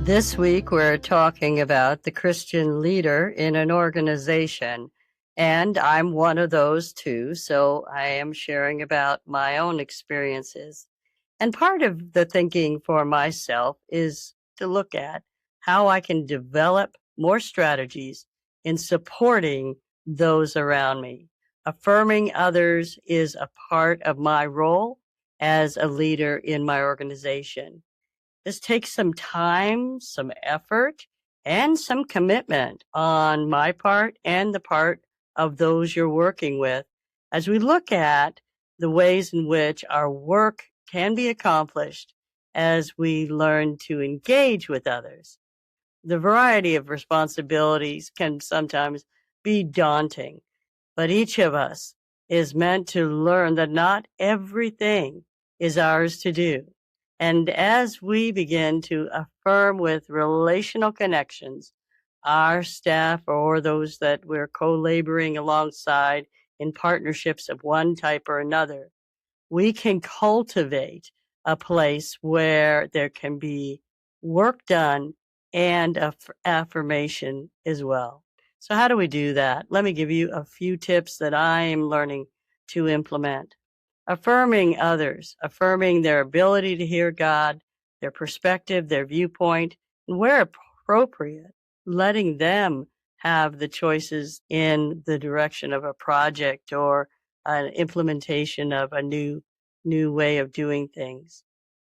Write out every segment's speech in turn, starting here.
This week, we're talking about the Christian leader in an organization, and I'm one of those too. So I am sharing about my own experiences. And part of the thinking for myself is to look at how I can develop more strategies in supporting those around me. Affirming others is a part of my role as a leader in my organization. This takes some time, some effort, and some commitment on my part and the part of those you're working with as we look at the ways in which our work can be accomplished as we learn to engage with others. The variety of responsibilities can sometimes be daunting, but each of us is meant to learn that not everything is ours to do. And as we begin to affirm with relational connections, our staff or those that we're co laboring alongside in partnerships of one type or another, we can cultivate a place where there can be work done and affirmation as well. So, how do we do that? Let me give you a few tips that I am learning to implement. Affirming others, affirming their ability to hear God, their perspective, their viewpoint, and where appropriate, letting them have the choices in the direction of a project or an implementation of a new way of doing things.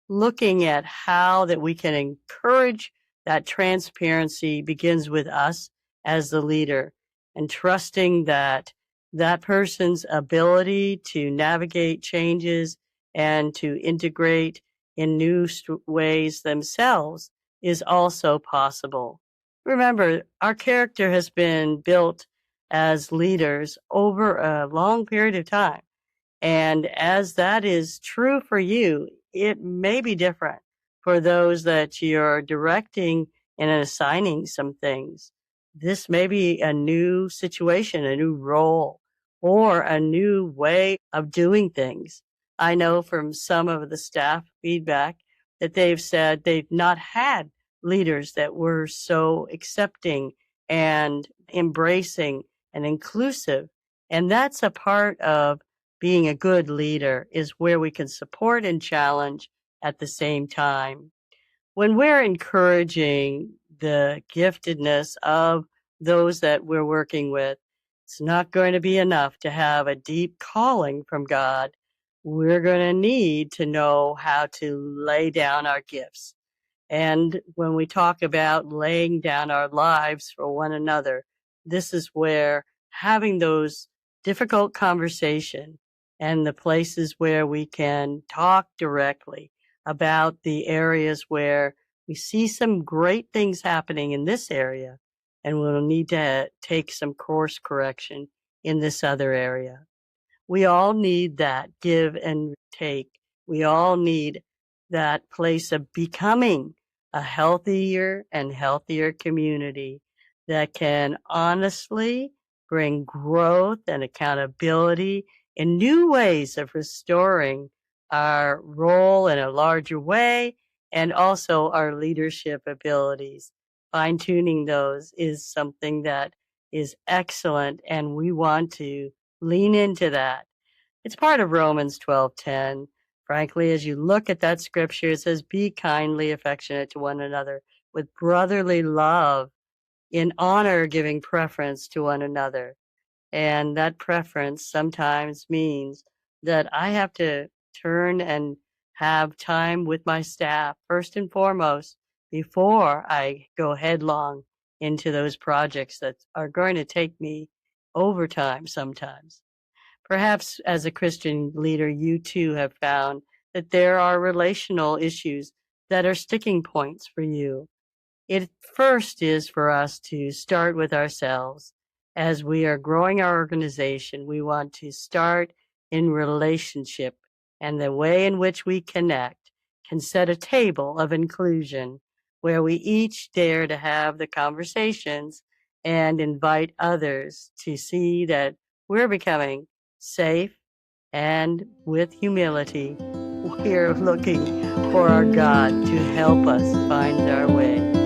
Looking at how that we can encourage that transparency begins with us as the leader, and trusting that that person's ability to navigate changes and to integrate in new ways themselves is also possible. Remember, our character has been built as leaders over a long period of time. And as that is true for you, it may be different for those that you're directing and assigning some things. This may be a new situation, a new role, or a new way of doing things. I know from some of the staff feedback that they've said they've not had leaders that were so accepting and embracing and inclusive. And that's a part of being a good leader, is where we can support and challenge at the same time. When we're encouraging the giftedness of those that we're working with, it's not going to be enough to have a deep calling from God. We're going to need to know how to lay down our gifts. And when we talk about laying down our lives for one another, this is where having those difficult conversation and the places where we can talk directly about the areas where we see some great things happening in this area, and we'll need to take some course correction in this other area. We all need that give and take. We all need that place of becoming a healthier and healthier community that can honestly bring growth and accountability in new ways of restoring our role in a larger way, and also our leadership abilities. Fine tuning those is something that is excellent, and we want to lean into that. It's part of Romans 12:10. Frankly, as you look at that scripture, it says, "Be kindly affectionate to one another with brotherly love, in honor giving preference to one another." And that preference sometimes means that I have to turn and have time with my staff first and foremost before I go headlong into those projects that are going to take me overtime sometimes. Perhaps as a Christian leader, you too have found that there are relational issues that are sticking points for you. It first is for us to start with ourselves. As we are growing our organization, we want to start in relationship, and the way in which we connect can set a table of inclusion where we each dare to have the conversations and invite others to see that we're becoming safe, and with humility, we're looking for our God to help us find our way.